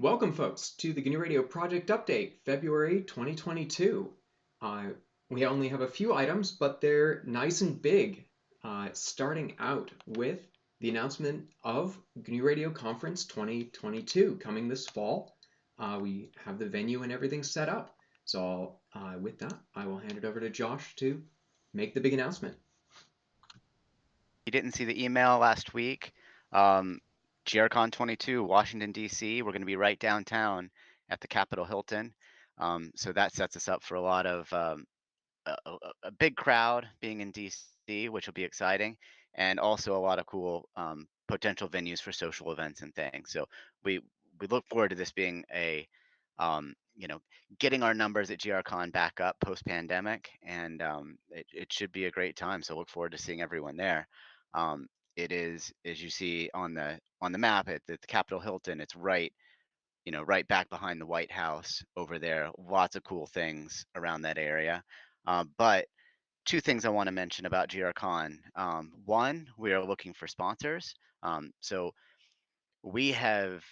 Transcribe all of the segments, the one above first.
Welcome, folks, to the GNU Radio Project Update, February 2022. Uh, we only have a few items, but they're nice and big. Starting out with the announcement of GNU Radio Conference 2022 coming this fall. We have the venue and everything set up. So with that, I will hand it over to Josh to make the big announcement. You didn't see the email last week. GRCon 22, Washington, D.C. We're going to be right downtown at the Capitol Hilton. So that sets us up for a lot of a big crowd being in D.C., which will be exciting, and also a lot of cool potential venues for social events and things. So we look forward to this being a you know, getting our numbers at GRCon back up post-pandemic, and it should be a great time. So look forward to seeing everyone there. It is, as you see on the map at the Capitol Hilton. It's right, right back behind the White House over there. Lots of cool things around that area. But two things I want to mention about GRCon. One, we are looking for sponsors. So we have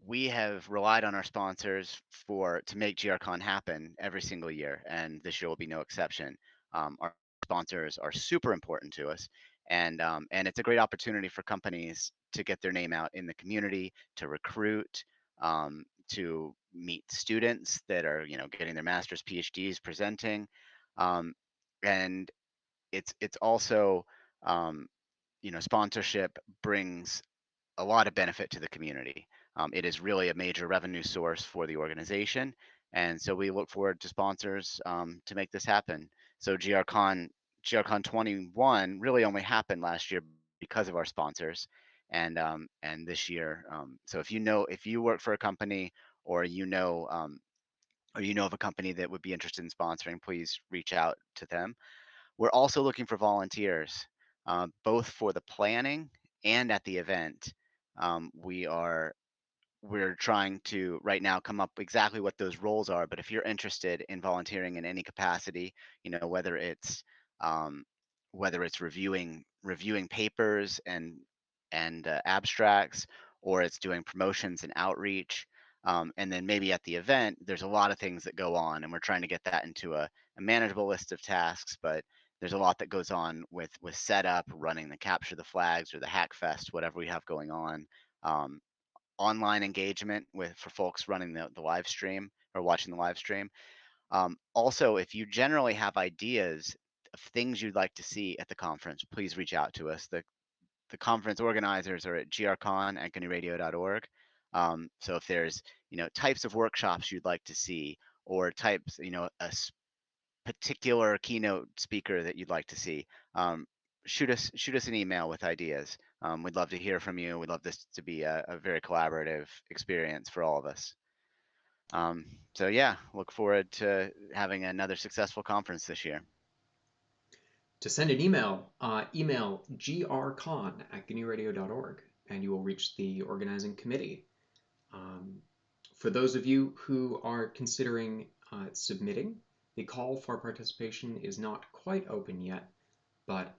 we have relied on our sponsors to make GRCon happen every single year, and this year will be no exception. Our sponsors are super important to us, and it's a great opportunity for companies to get their name out in the community, to recruit, to meet students that are getting their masters, PhDs, presenting, um, and it's also sponsorship brings a lot of benefit to the community. It is really a major revenue source for the organization, and so we look forward to sponsors to make this happen. So GRCon 21 really only happened last year because of our sponsors, and this year. So if you work for a company, or of a company that would be interested in sponsoring, please reach out to them. We're also looking for volunteers, both for the planning and at the event. We're trying to right now come up exactly what those roles are. But if you're interested in volunteering in any capacity, whether it's reviewing papers and abstracts, or it's doing promotions and outreach. And then maybe at the event, there's a lot of things that go on, and we're trying to get that into a manageable list of tasks. But there's a lot that goes on with setup, running the capture the flags or the hack fest, whatever we have going on. Um, Online engagement for folks running the live stream or watching the live stream. Also, if you generally have ideas of things you'd like to see at the conference, please reach out to us. The conference organizers are at grcon@gnuradio.org. So if there's types of workshops you'd like to see, or types, particular keynote speaker that you'd like to see, shoot us an email with ideas. We'd love to hear from you. We'd love this to be a very collaborative experience for all of us. So yeah, look forward to having another successful conference this year. To send an email, email grcon@gnuradio.org, and you will reach the organizing committee. For those of you who are considering submitting, the call for participation is not quite open yet, but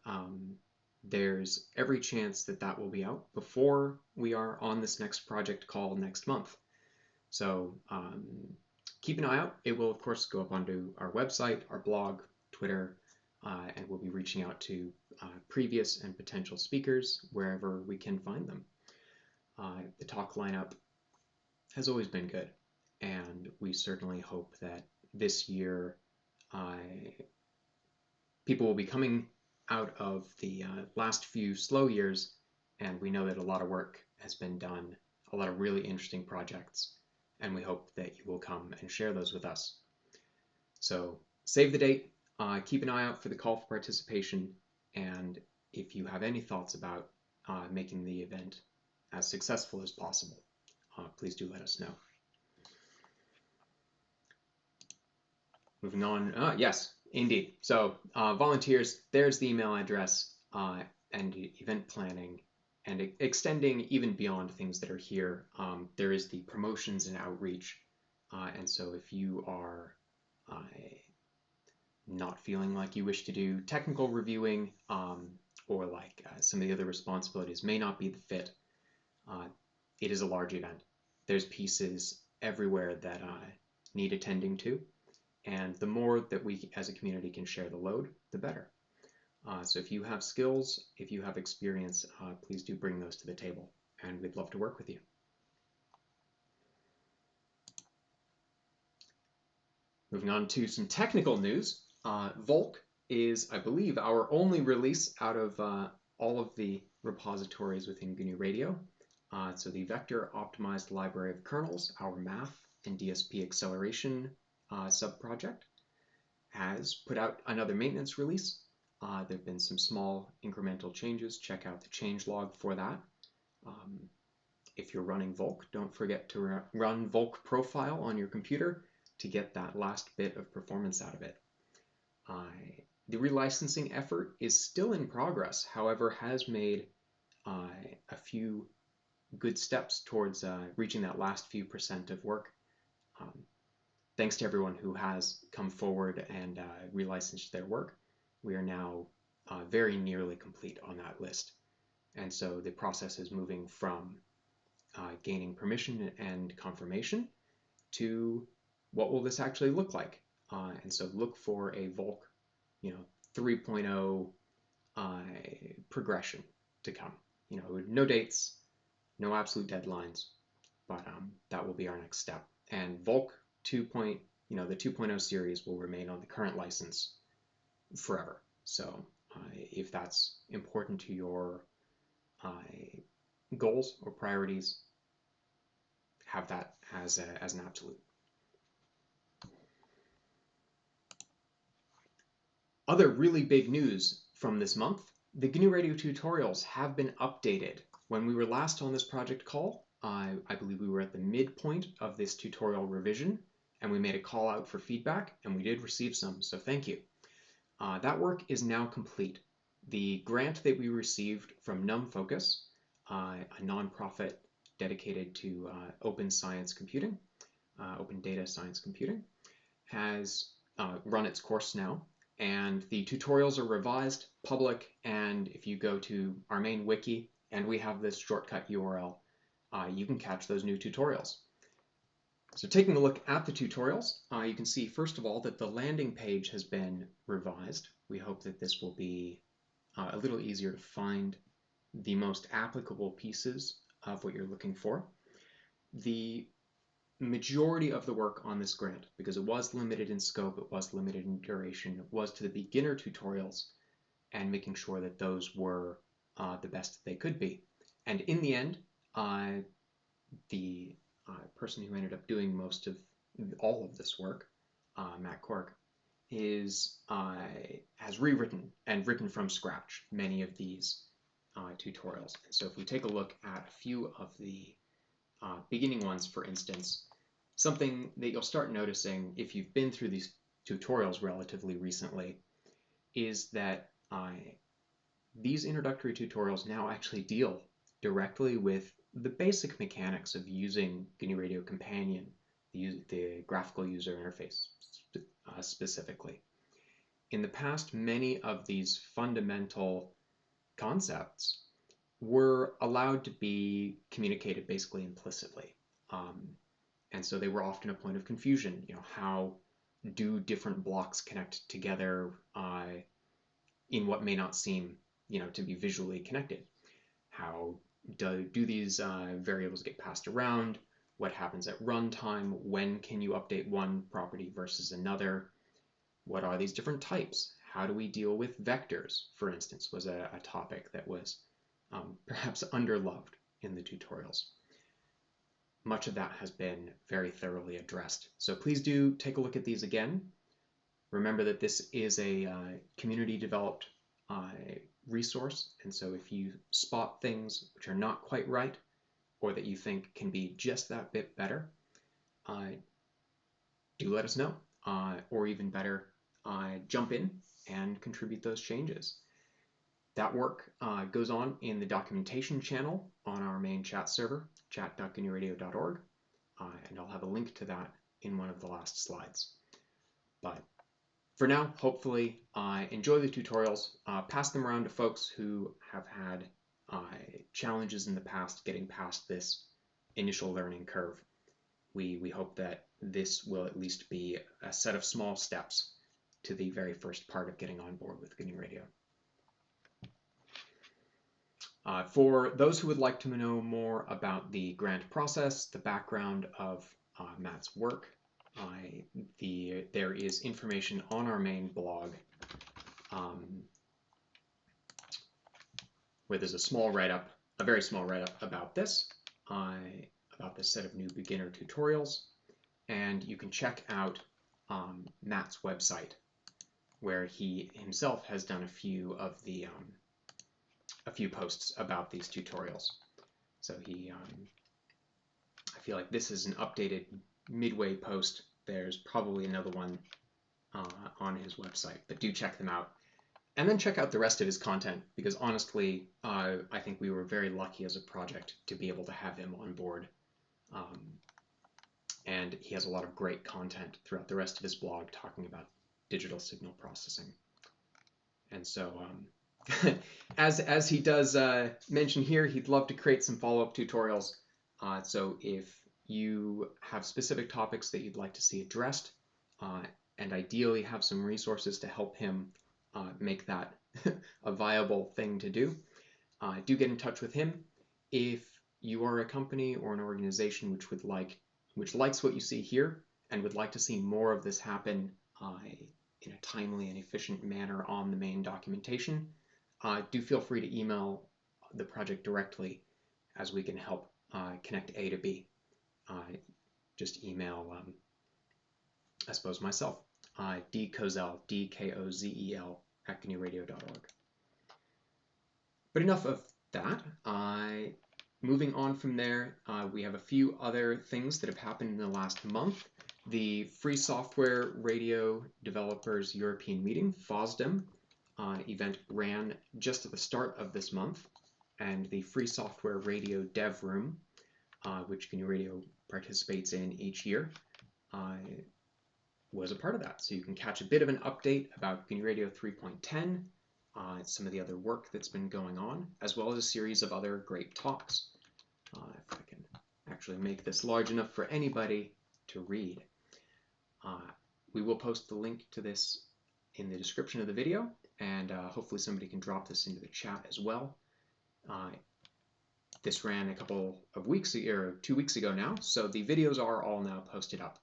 there's every chance that that will be out before we are on this next project call next month. So keep an eye out. It will, of course, go up onto our website, our blog, Twitter, and we'll be reaching out to previous and potential speakers wherever we can find them. The talk lineup has always been good, and we certainly hope that this year people will be coming out of the last few slow years, and we know that a lot of work has been done, a lot of really interesting projects, and we hope that you will come and share those with us. So save the date, keep an eye out for the call for participation, and if you have any thoughts about making the event as successful as possible, please do let us know. Moving on, yes, indeed. So volunteers, there's the email address, and event planning, and extending even beyond things that are here. There is the promotions and outreach, and so if you are not feeling like you wish to do technical reviewing, or like some of the other responsibilities may not be the fit, it is a large event, there's pieces everywhere that need attending to, and the more that we as a community can share the load, the better. So if you have skills, if you have experience, please do bring those to the table, and we'd love to work with you. Moving on to some technical news. Volk is, I believe, our only release out of all of the repositories within GNU Radio. So the Vector Optimized Library of Kernels, our math and DSP acceleration subproject, has put out another maintenance release. There have been some small incremental changes. Check out the changelog for that. If you're running Volk, don't forget to run Volk profile on your computer to get that last bit of performance out of it. The relicensing effort is still in progress, however, has made a few good steps towards reaching that last few percent of work. Thanks to everyone who has come forward and relicensed their work. We are now very nearly complete on that list. And so the process is moving from gaining permission and confirmation to what will this actually look like. And so look for a Volk 3.0 progression to come. No dates, no absolute deadlines, but that will be our next step. And Volk 2. The 2.0 series will remain on the current license forever. So if that's important to your goals or priorities, have that as an absolute. Other really big news from this month, the GNU Radio tutorials have been updated. When we were last on this project call, I believe we were at the midpoint of this tutorial revision, and we made a call out for feedback, and we did receive some, so thank you. That work is now complete. The grant that we received from NumFocus, a nonprofit dedicated to open science computing, open data science computing, has run its course now. And the tutorials are revised, public, and if you go to our main wiki, and we have this shortcut URL, you can catch those new tutorials. So taking a look at the tutorials, you can see, first of all, that the landing page has been revised. We hope that this will be a little easier to find the most applicable pieces of what you're looking for. The majority of the work on this grant, because it was limited in scope, it was limited in duration, it was to the beginner tutorials and making sure that those were the best they could be. And in the end, the person who ended up doing all of this work, Matt Cork, has rewritten and written from scratch many of these tutorials. And so if we take a look at a few of the beginning ones, for instance, something that you'll start noticing if you've been through these tutorials relatively recently is that these introductory tutorials now actually deal directly with the basic mechanics of using GNU Radio Companion, the graphical user interface specifically. In the past, many of these fundamental concepts were allowed to be communicated basically implicitly. And so they were often a point of confusion. How do different blocks connect together in what may not seem, to be visually connected? How do these variables get passed around? What happens at runtime? When can you update one property versus another? What are these different types? How do we deal with vectors, for instance, was a topic that was perhaps underloved in the tutorials. Much of that has been very thoroughly addressed. So please do take a look at these again. Remember that this is a community developed resource, and so if you spot things which are not quite right or that you think can be just that bit better, do let us know, or even better, jump in and contribute those changes. That work goes on in the documentation channel on our main chat server, chat.gnuradio.org, and I'll have a link to that in one of the last slides. But for now, hopefully, enjoy the tutorials, pass them around to folks who have had challenges in the past getting past this initial learning curve. We hope that this will at least be a set of small steps to the very first part of getting on board with GNU Radio. For those who would like to know more about the grant process, the background of Matt's work, there is information on our main blog where there's a small write-up, a very small write-up about this set of new beginner tutorials, and you can check out Matt's website where he himself has done a few posts about these tutorials. So I feel like this is an updated midway post. There's probably another one on his website, but do check them out. And then check out the rest of his content, because honestly, I think we were very lucky as a project to be able to have him on board. And he has a lot of great content throughout the rest of his blog talking about digital signal processing. And so, as he does mention here, he'd love to create some follow-up tutorials. So if you have specific topics that you'd like to see addressed, and ideally have some resources to help him make that a viable thing to do, do get in touch with him. If you are a company or an organization which likes what you see here and would like to see more of this happen in a timely and efficient manner on the main documentation, do feel free to email the project directly, as we can help connect A to B. Just email, I suppose, myself, dkozel, D-K-O-Z-E-L, at GNUradio.org. But enough of that. Moving on from there, we have a few other things that have happened in the last month. The Free Software Radio Developers European Meeting, FOSDEM, event ran just at the start of this month, and the Free Software Radio Dev Room, which GNU Radio participates in each year, was a part of that. So you can catch a bit of an update about GNU Radio 3.10, some of the other work that's been going on, as well as a series of other great talks. If I can actually make this large enough for anybody to read. We will post the link to this in the description of the video, and hopefully somebody can drop this into the chat as well. This ran a couple of weeks, or 2 weeks ago now, so the videos are all now posted up.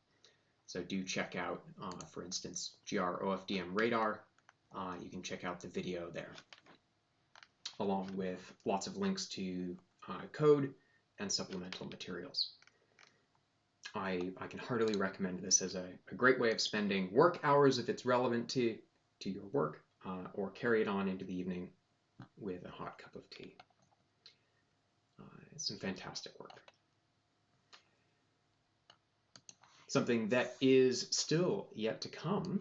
So do check out, for instance, GR-OFDM radar. You can check out the video there, along with lots of links to code and supplemental materials. I can heartily recommend this as a great way of spending work hours if it's relevant to your work, or carry it on into the evening with a hot cup of tea. It's some fantastic work. Something that is still yet to come,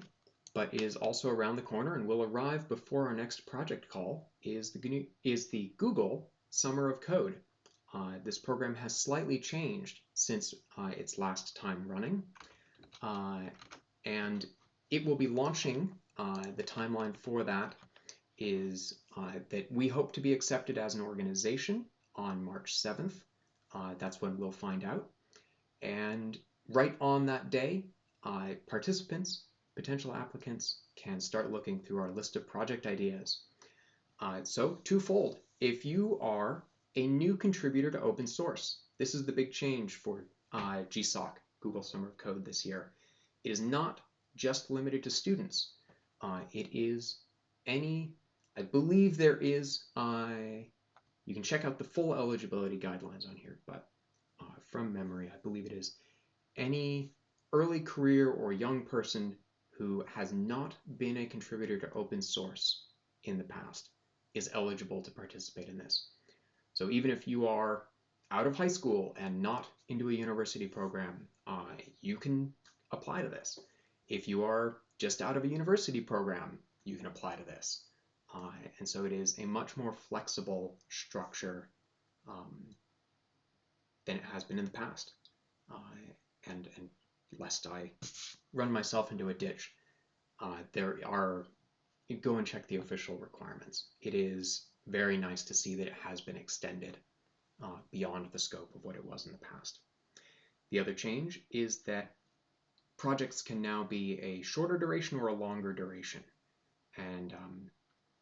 but is also around the corner and will arrive before our next project call, is the Google Summer of Code. This program has slightly changed since its last time running, and it will be launching. The timeline for that is that we hope to be accepted as an organization on March 7th. That's when we'll find out. And right on that day, participants, potential applicants, can start looking through our list of project ideas. So twofold. If you are a new contributor to open source, this is the big change for GSOC, Google Summer of Code, this year. It is not just limited to students. It is any, I believe there is, you can check out the full eligibility guidelines on here, but from memory, I believe it is any early career or young person who has not been a contributor to open source in the past is eligible to participate in this. So even if you are out of high school and not into a university program, you can apply to this. If you are just out of a university program, you can apply to this. And so it is a much more flexible structure than it has been in the past. And lest I run myself into a ditch, go and check the official requirements. It is very nice to see that it has been extended beyond the scope of what it was in the past. The other change is that projects can now be a shorter duration or a longer duration. And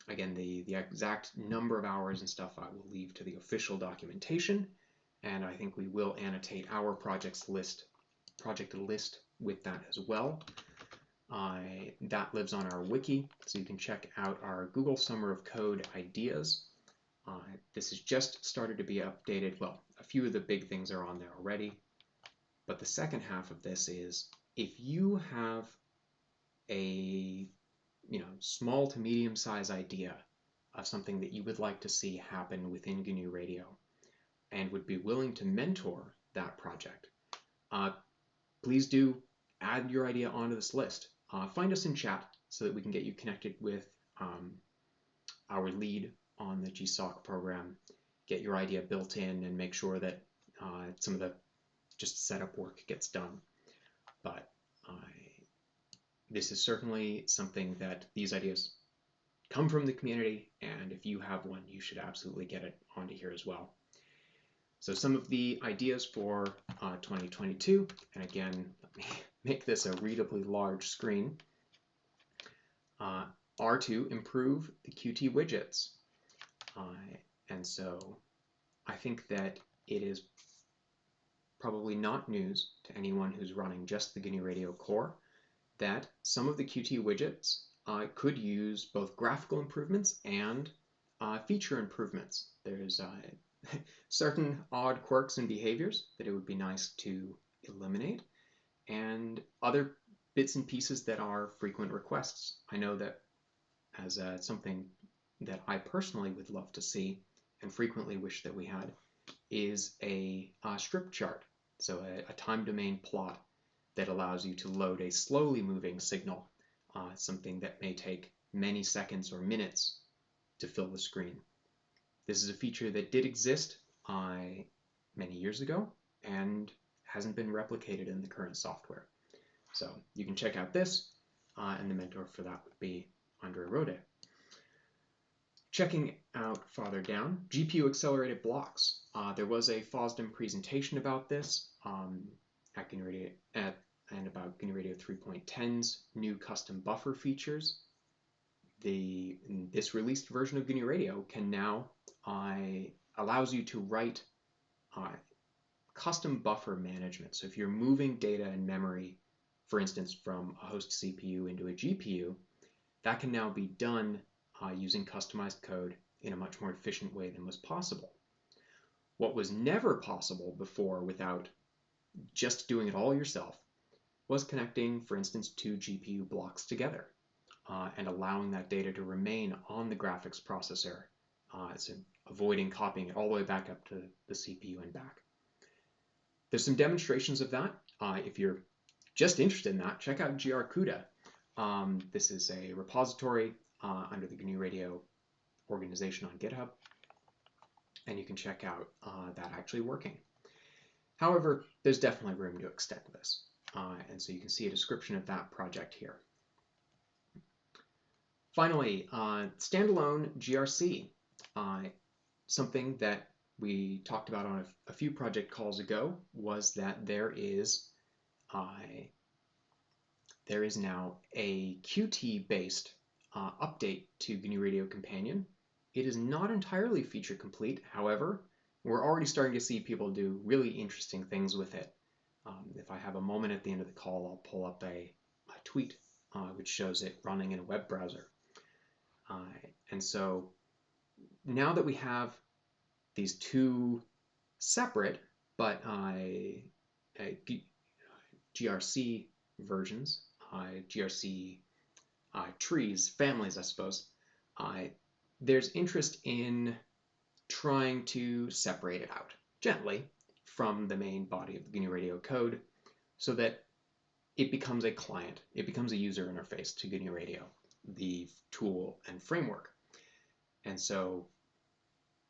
again, the exact number of hours and stuff I will leave to the official documentation, and I think we will annotate our project list with that as well. That lives on our wiki, so you can check out our Google Summer of Code ideas. This has just started to be updated. Well, a few of the big things are on there already, but the second half of this is if you have a small to medium size idea of something that you would like to see happen within GNU Radio and would be willing to mentor that project, please do add your idea onto this list. Find us in chat so that we can get you connected with our lead on the GSOC program, get your idea built in, and make sure that some of the just setup work gets done. But this is certainly something that these ideas come from the community, and if you have one, you should absolutely get it onto here as well. So some of the ideas for 2022, and again, let me make this a readably large screen, are to improve the Qt widgets. And so I think that it is probably not news to anyone who's running just the GNU Radio core that some of the Qt widgets could use both graphical improvements and feature improvements. There's certain odd quirks and behaviors that it would be nice to eliminate, and other bits and pieces that are frequent requests. I know that as something that I personally would love to see and frequently wish that we had is a strip chart, so a time domain plot that allows you to load a slowly moving signal, something that may take many seconds or minutes to fill the screen. This is a feature that did exist many years ago and hasn't been replicated in the current software. So you can check out this, and the mentor for that would be Andre Rode. Checking out farther down, GPU accelerated blocks. There was a FOSDEM presentation about this at GNU Radio, and about GNU Radio 3.10's new custom buffer features. This released version of GNU Radio can now allows you to write custom buffer management. So if you're moving data in memory, for instance, from a host CPU into a GPU, that can now be done using customized code in a much more efficient way than was possible. What was never possible before without just doing it all yourself was connecting, for instance, two GPU blocks together and allowing that data to remain on the graphics processor, so avoiding copying it all the way back up to the CPU and back. There's some demonstrations of that. If you're just interested in that, check out grcuda. This is a repository under the GNU Radio organization on GitHub, and you can check out that actually working. However, there's definitely room to extend this, and so you can see a description of that project here. Finally, standalone GRC, something that we talked about on a few project calls ago was that there is now a Qt-based update to GNU Radio Companion. It is not entirely feature complete, however, we're already starting to see people do really interesting things with it. If I have a moment at the end of the call, I'll pull up a tweet which shows it running in a web browser. And so now that we have these two separate but GRC versions, GRC trees, families, I suppose, there's interest in trying to separate it out gently from the main body of the GNU Radio code so that it becomes a client, it becomes a user interface to GNU Radio, the tool and framework. And so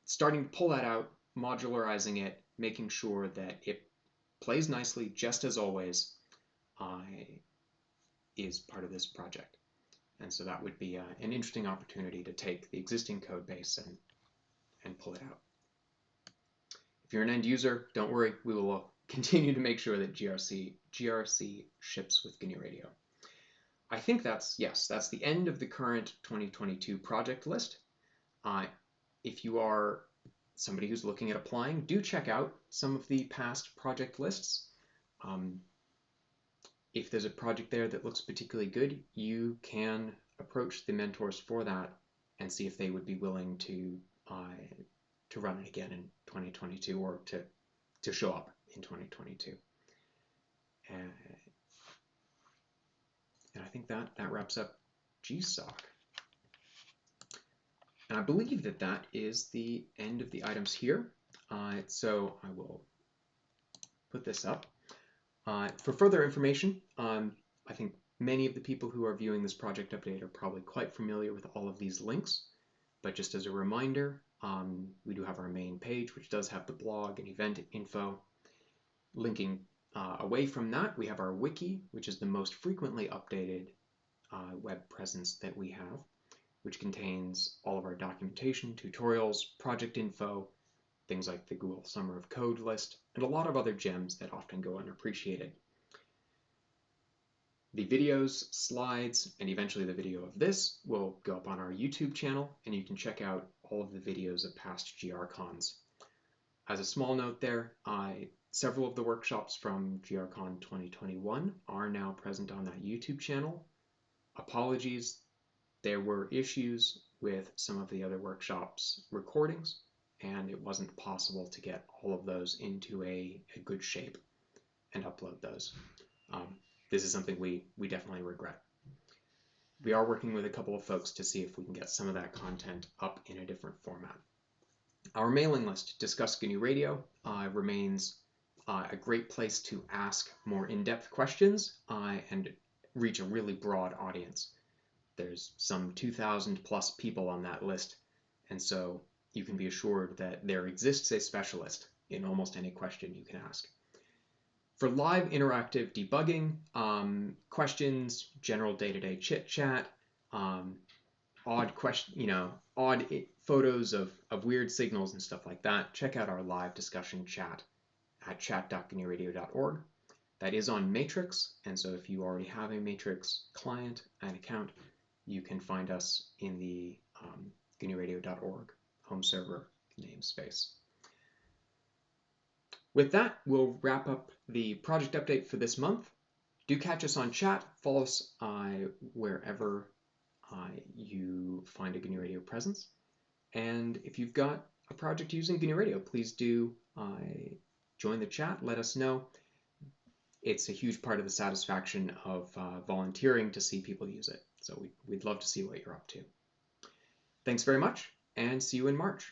starting to pull that out, modularizing it, making sure that it plays nicely, just as always, is part of this project. And so that would be an interesting opportunity to take the existing code base and pull it out. If you're an end user, don't worry, we will continue to make sure that GRC ships with GNU Radio. I think that's the end of the current 2022 project list. If you are somebody who's looking at applying, do check out some of the past project lists. If there's a project there that looks particularly good, you can approach the mentors for that and see if they would be willing to run it again in 2022 or to show up in 2022. And I think that wraps up GSOC. And I believe that is the end of the items here. So I will put this up. For further information, I think many of the people who are viewing this project update are probably quite familiar with all of these links. But just as a reminder, we do have our main page, which does have the blog and event info. Linking away from that, we have our wiki, which is the most frequently updated web presence that we have, which contains all of our documentation, tutorials, project info, things like the Google Summer of Code list, and a lot of other gems that often go unappreciated. The videos, slides, and eventually the video of this will go up on our YouTube channel, and you can check out all of the videos of past GRCons. As a small note there, several of the workshops from GRCon 2021 are now present on that YouTube channel. Apologies, there were issues with some of the other workshops recordings, and it wasn't possible to get all of those into a good shape and upload those. This is something we definitely regret. We are working with a couple of folks to see if we can get some of that content up in a different format. Our mailing list, Discuss GNU Radio, remains a great place to ask more in-depth questions and reach a really broad audience. There's some 2,000 plus people on that list, and so you can be assured that there exists a specialist in almost any question you can ask. For live interactive debugging, questions, general day-to-day chit-chat, odd photos of weird signals and stuff like that, check out our live discussion chat at chat.gnuradio.org. That is on Matrix, and so if you already have a Matrix client and account, you can find us in the GNUradio.org home server namespace. With that, we'll wrap up the project update for this month. Do catch us on chat. Follow us wherever you find a GNU Radio presence. And if you've got a project using GNU Radio, please do join the chat. Let us know. It's a huge part of the satisfaction of volunteering to see people use it. So we'd love to see what you're up to. Thanks very much, and see you in March.